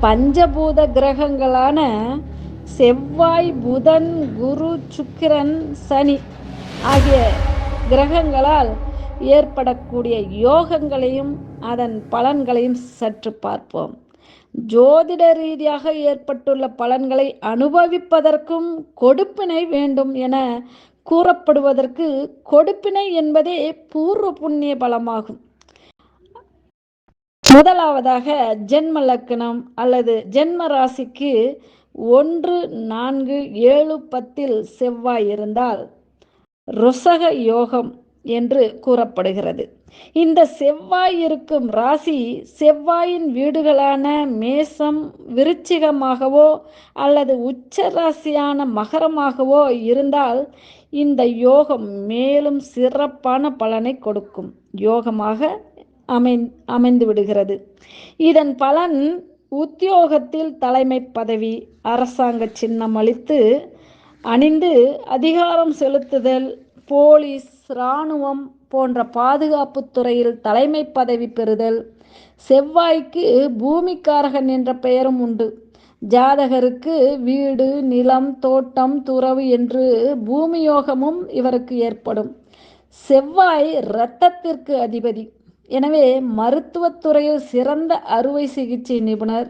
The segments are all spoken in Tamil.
பஞ்சபூத கிரகங்களான செவ்வாய், புதன், குரு, சுக்கிரன், சனி ஆகிய கிரகங்களால் ஏற்படக்கூடிய யோகங்களையும் அதன் பலன்களையும் சற்று பார்ப்போம். ஜோதிட ரீதியாக ஏற்பட்டுள்ள பலன்களை அனுபவிப்பதற்கும் கொடுப்பினை வேண்டும் என கூறப்படுவதற்கு கொடுப்பினை என்பதே பூர்வ புண்ணிய பலமாகும். முதலாவதாக ஜென்ம லக்னம் அல்லது ஜென்ம ராசிக்கு 1, 4, 7, 10 செவ்வாய் இருந்தால் ருசக யோகம் என்று கூறப்படுகிறது. இந்த செவ்வாய் இருக்கும் ராசி செவ்வாயின் வீடுகளான மேசம், விருச்சிகமாகவோ அல்லது உச்ச ராசியான மகரமாகவோ இருந்தால் இந்த யோகம் மேலும் சிறப்பான பலனை கொடுக்கும் யோகமாக அமைந்து விடுகிறது. இதன் பலன் உத்தியோகத்தில் தலைமை பதவி, அரசாங்க சின்னம் அணிந்து அதிகாரம் செலுத்துதல், போலீஸ், இராணுவம் போன்ற பாதுகாப்பு துறையில் தலைமை பதவி பெறுதல். செவ்வாய்க்கு பூமிக்காரகன் என்ற பெயரும் உண்டு. ஜாதகருக்கு வீடு, நிலம், தோட்டம், துறவு என்று பூமியோகமும் இவருக்கு ஏற்படும். செவ்வாய் இரத்தத்திற்கு அதிபதி. எனவே மருத்துவத்துறையில் சிறந்த அறுவை சிகிச்சை நிபுணர்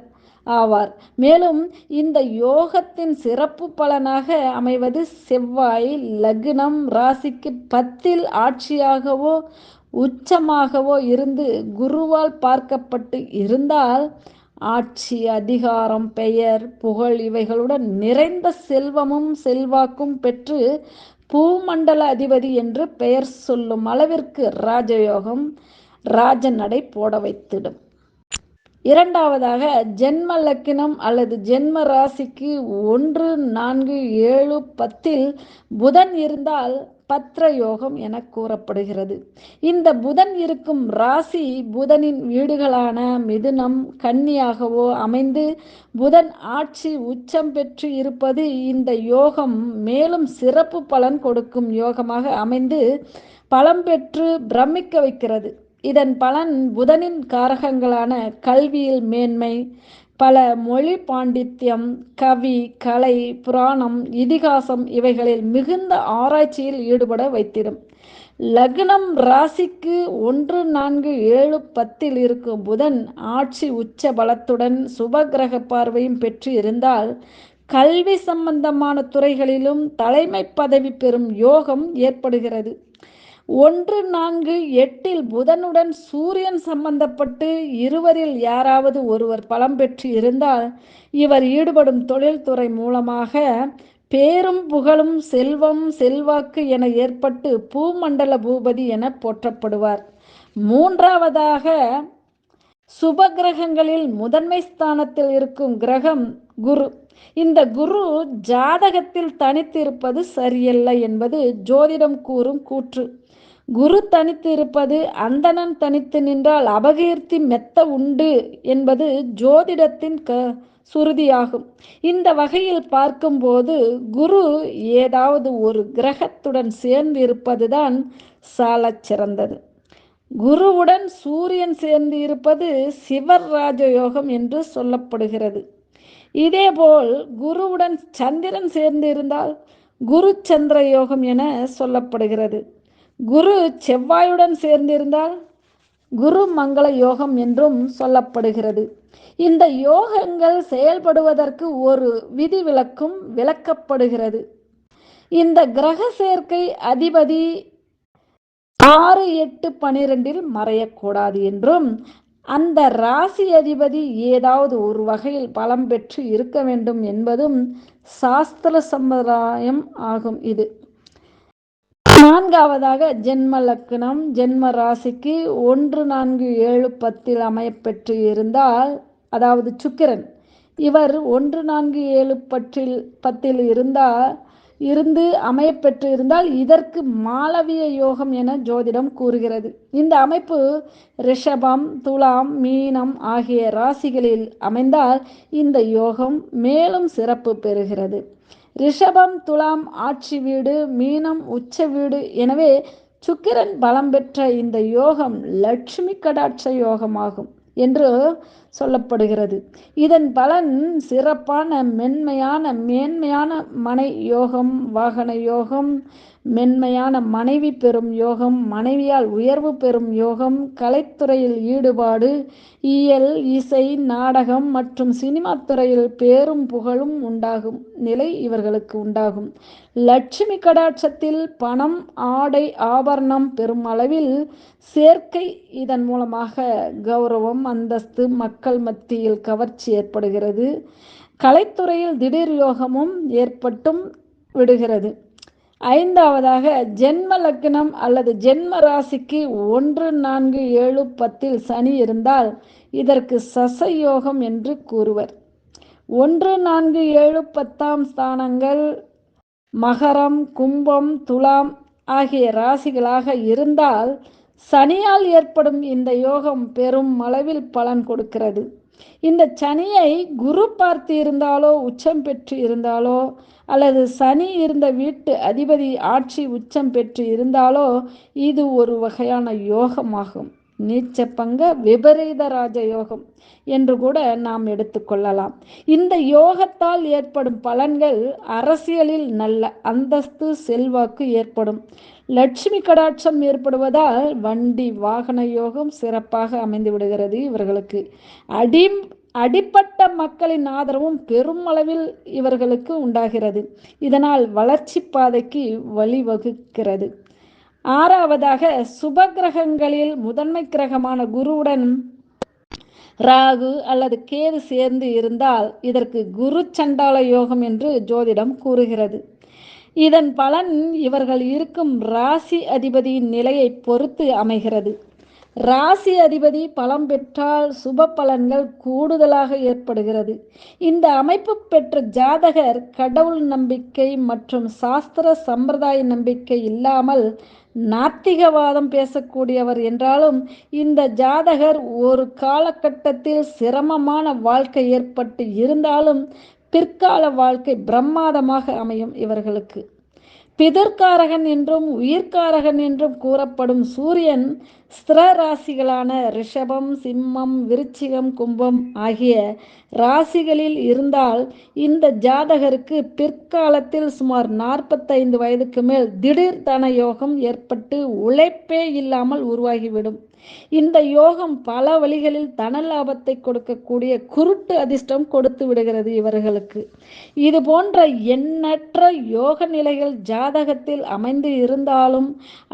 ஆவார். மேலும் இந்த யோகத்தின் சிறப்பு பலனாக அமைவது செவ்வாய் லக்னம் ராசிக்கு 10 ஆட்சியாகவோ உச்சமாகவோ இருந்து குருவால் பார்க்கப்பட்டு இருந்தால் ஆட்சி, அதிகாரம், பெயர், புகழ் இவைகளுடன் நிறைந்த செல்வமும் செல்வாக்கும் பெற்று பூமண்டல அதிபதி என்று பெயர் சொல்லும் அளவிற்கு ராஜயோகம் ராஜநடை போட வைத்திடும். இரண்டாவதாக ஜென்ம லக்னம் அல்லது ஜென்ம ராசிக்கு 1, 4, 7, 10 புதன் இருந்தால் பத்ர யோகம் என கூறப்படுகிறது. இந்த புதன் இருக்கும் ராசி புதனின் வீடுகளான மிதுனம், கன்னியாகவோ அமைந்து புதன் ஆட்சி உச்சம் பெற்று இருப்பது இந்த யோகம் மேலும் சிறப்பு பலன் கொடுக்கும் யோகமாக அமைந்து பலம் பெற்று பிரமிக்க வைக்கிறது. இதன் பலன் புதனின் காரகங்களான கல்வியில் மேன்மை, பல மொழி பாண்டித்யம், கவி, கலை, புராணம், இதிகாசம் இவைகளில் மிகுந்த ஆராய்ச்சியில் ஈடுபட வைத்திடும். லக்னம் ராசிக்கு 1, 4, 7, 10 இருக்கும் புதன் ஆட்சி உச்ச பலத்துடன் சுபகிரக பார்வையும் பெற்று இருந்தால் கல்வி சம்பந்தமான துறைகளிலும் தலைமை பதவி பெறும் யோகம் ஏற்படுகிறது. 1, 4, 8 புதனுடன் சூரியன் சம்பந்தப்பட்டு இருவரில் யாராவது ஒருவர் பலம் பெற்று இருந்தால் இவர் ஈடுபடும் தொழில்துறை மூலமாக பேரும் புகழும் செல்வம் செல்வாக்கு என ஏற்பட்டு பூமண்டல பூபதி என போற்றப்படுவார். மூன்றாவதாக சுபகிரகங்களில் முதன்மை ஸ்தானத்தில் இருக்கும் கிரகம் குரு. இந்த குரு ஜாதகத்தில் தனித்து இருப்பது சரியல்ல என்பது ஜோதிடம் கூறும் கூற்று. குரு தனித்து இருப்பது அந்தணன் தனித்து நின்றால் அபகீர்த்தி மெத்த உண்டு என்பது ஜோதிடத்தின் சுருதியாகும். இந்த வகையில் பார்க்கும்போது குரு ஏதாவது ஒரு கிரகத்துடன் சேர்ந்து இருப்பதுதான் சாலச் சிறந்தது. குருவுடன் சூரியன் சேர்ந்து இருப்பது சிவர் ராஜயோகம் என்று சொல்லப்படுகிறது. இதேபோல் குருவுடன் சந்திரன் சேர்ந்து இருந்தால் குரு சந்திர யோகம் என சொல்லப்படுகிறது. குரு செவ்வாயுடன் சேர்ந்திருந்தால் குரு மங்கள யோகம் என்றும் சொல்லப்படுகிறது. இந்த யோகங்கள் செயல்படுவதற்கு ஒரு விதிவிலக்கும் விளக்கப்படுகிறது. இந்த கிரக சேர்க்கை அதிபதி 6, 8, 12 மறையக்கூடாது என்றும் அந்த ராசி அதிபதி ஏதாவது ஒரு வகையில் பலம் பெற்று இருக்க வேண்டும் என்பதும் சாஸ்திர சம்பிரதாயம் ஆகும். இது நான்காவதாக ஜென்ம லக்னம் ஜென்ம ராசிக்கு 1, 4, 7, 10 அமையப்பெற்று இருந்தால், அதாவது சுக்கிரன் இவர் 1, 4, 7, 10 இருந்து அமையப்பெற்று இருந்தால் இதற்கு மாளவிய யோகம் என ஜோதிடம் கூறுகிறது. இந்த அமைப்பு ரிஷபம், துலாம், மீனம் ஆகிய ராசிகளில் அமைந்தால் இந்த யோகம் மேலும் சிறப்பு பெறுகிறது. ரிஷபம், துலாம் ஆட்சி வீடு, மீனம் உச்ச வீடு. எனவே சுக்கிரன் பலம் பெற்ற இந்த யோகம் லட்சுமி கடாட்ச யோகமாகும் என்று சொல்லப்படுகிறது. இதன் பலன் சிறப்பான மேன்மையான மனை யோகம், வாகன யோகம், மென்மையான மனைவி பெறும் யோகம், மனைவியால் உயர்வு பெறும் யோகம், கலைத்துறையில் ஈடுபாடு, இயல், இசை, நாடகம் மற்றும் சினிமா துறையில் பேரும் புகழும் உண்டாகும் நிலை இவர்களுக்கு உண்டாகும். லட்சுமி கடாட்சத்தில் பணம், ஆடை, ஆபரணம் பெரும் அளவில் சேர்க்கை. இதன் மூலமாக கௌரவம், அந்தஸ்து, மக்கள் மத்தியில் கவர்ச்சி ஏற்படுகிறது. கலைத்துறையில் திடீர் யோகமும் ஏற்பட்டும் விடுகிறது. ஐந்தாவதாக ஜென்ம லக்னம் அல்லது ஜென்ம ராசிக்கு 1, 4, 7, 10 சனி இருந்தால் இதற்கு சசயோகம் என்று கூறுவர். 1, 4, 7, 10 ஸ்தானங்கள் மகரம், கும்பம், துலாம் ஆகிய ராசிகளாக இருந்தால் சனியால் ஏற்படும் இந்த யோகம் பெரும் அளவில் பலன் கொடுக்கிறது. இந்த சனியை குரு பார்த்து இருந்தாலோ, உச்சம் பெற்று இருந்தாலோ, அல்லது சனி இருந்த வீட்டு அதிபதி ஆட்சி உச்சம் பெற்று இருந்தாலோ இது ஒரு வகையான யோகமாகும். நீச்ச பங்க விபரீத ராஜ யோகம் என்று கூட நாம் எடுத்துக்கொள்ளலாம். இந்த யோகத்தால் ஏற்படும் பலன்கள் அரசியலில் நல்ல அந்தஸ்து, செல்வாக்கு ஏற்படும். லட்சுமி கடாட்சம் ஏற்படுவதால் வண்டி வாகன யோகம் சிறப்பாக அமைந்து விடுகிறது இவர்களுக்கு. அடிப்பட்ட மக்களின் ஆதரவும் பெரும் அளவில் இவர்களுக்கு உண்டாகிறது. இதனால் வளர்ச்சி பாதைக்கு வழிவகுக்கிறது. ஆறாவதாக சுபகிரகங்களில் முதன்மை கிரகமான குருவுடன் ராகு அல்லது கேது சேர்ந்து இருந்தால் இதற்கு குரு சண்டால யோகம் என்று ஜோதிடம் கூறுகிறது. இதன் பலன் இவர்கள் இருக்கும் ராசி அதிபதியின் நிலையை பொறுத்து அமைகிறது. ராசி அதிபதி பலம் பெற்றால் சுப பலன்கள் கூடுதலாக ஏற்படுகிறது. இந்த அமைப்பு பெற்ற ஜாதகர் கடவுள் நம்பிக்கை மற்றும் சாஸ்திர சம்பிரதாய நம்பிக்கை இல்லாமல் நாத்திகவாதம் பேசக்கூடியவர் என்றாலும் இந்த ஜாதகர் ஒரு காலகட்டத்தில் சிரமமான வாழ்க்கை ஏற்பட்டு இருந்தாலும் பிற்கால வாழ்க்கை பிரம்மாதமாக அமையும் இவர்களுக்கு. பிதர்காரகன் என்றும் உயிர்காரகன் என்றும் கூறப்படும் சூரியன் ஸ்திர ராசிகளான ரிஷபம், சிம்மம், விருச்சிகம், கும்பம் ஆகிய ராசிகளில் இருந்தால் இந்த ஜாதகருக்கு பிற்காலத்தில் சுமார் 45 வயதுக்கு மேல் திடீர் தன யோகம் ஏற்பட்டு உழைப்பே இல்லாமல் உருவாகிவிடும். இந்த யோகம் பல வழிகளில் தன லாபத்தை கொடுக்கக்கூடிய குருட்டு அதிர்ஷ்டம் கொடுத்து விடுகிறது இவர்களுக்கு. இது போன்ற எண்ணற்ற யோக நிலைகள் ஜாதகத்தில் அமைந்து இருந்தாலும்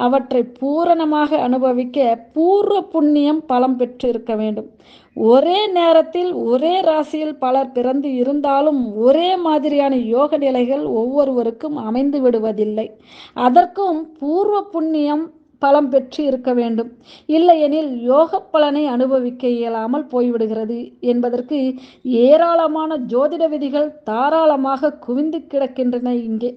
அவற்றை பூரணமாக அனுபவிக்க பூர்வ புண்ணியம் பலம் பெற்று இருக்க வேண்டும். ஒரே நேரத்தில் ஒரே ராசியில் பலர் பிறந்து இருந்தாலும் ஒரே மாதிரியான யோக நிலைகள் ஒவ்வொருவருக்கும் அமைந்து விடுவதில்லை. அதற்கும் பூர்வ புண்ணியம் பலம் பெற்று இருக்க வேண்டும். இல்லையெனில் யோக பலனை அனுபவிக்க இயலாமல் போய்விடுகிறது என்பதற்கு ஏராளமான ஜோதிட விதிகள் தாராளமாக குவிந்து கிடக்கின்றன இங்கே.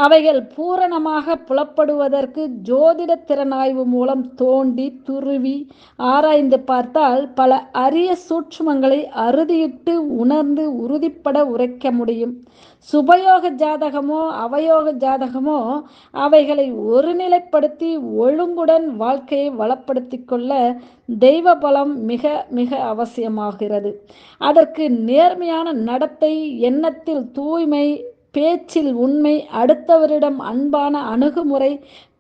அவைகள் பூரணமாக புலப்படுவதற்கு ஜோதிட திறனாய்வு மூலம் தோண்டி துருவி ஆராய்ந்து பார்த்தால் பல அரிய சூட்சுமங்களை அறுதியிட்டு உணர்ந்து உறுதிப்பட உரைக்க முடியும். சுபயோக ஜாதகமோ அவயோக ஜாதகமோ அவைகளை ஒருநிலைப்படுத்தி ஒழுங்குடன் வாழ்க்கையை வளப்படுத்தி கொள்ள தெய்வ பலம் மிக மிக அவசியமாகிறது. அதற்கு நேர்மையான நடத்தை, எண்ணத்தில் தூய்மை, பேச்சில் உண்மை, அடுத்தவரிடம் அன்பான அணுகுமுறை,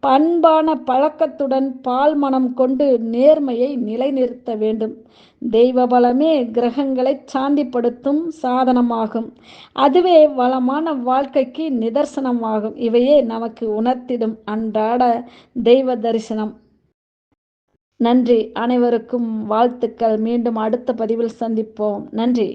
பண்பான பழக்கத்துடன் பால் மனம் கொண்டு நேர்மையை நிலைநிறுத்த வேண்டும். தெய்வ பலமே கிரகங்களை சாந்திப்படுத்தும் சாதனமாகும். அதுவே வளமான வாழ்க்கைக்கு நிதர்சனமாகும். இவையே நமக்கு உணர்த்திடும் அன்றாட தெய்வ தரிசனம். நன்றி. அனைவருக்கும் வாழ்த்துக்கள். மீண்டும் அடுத்த பதிவில் சந்திப்போம். நன்றி.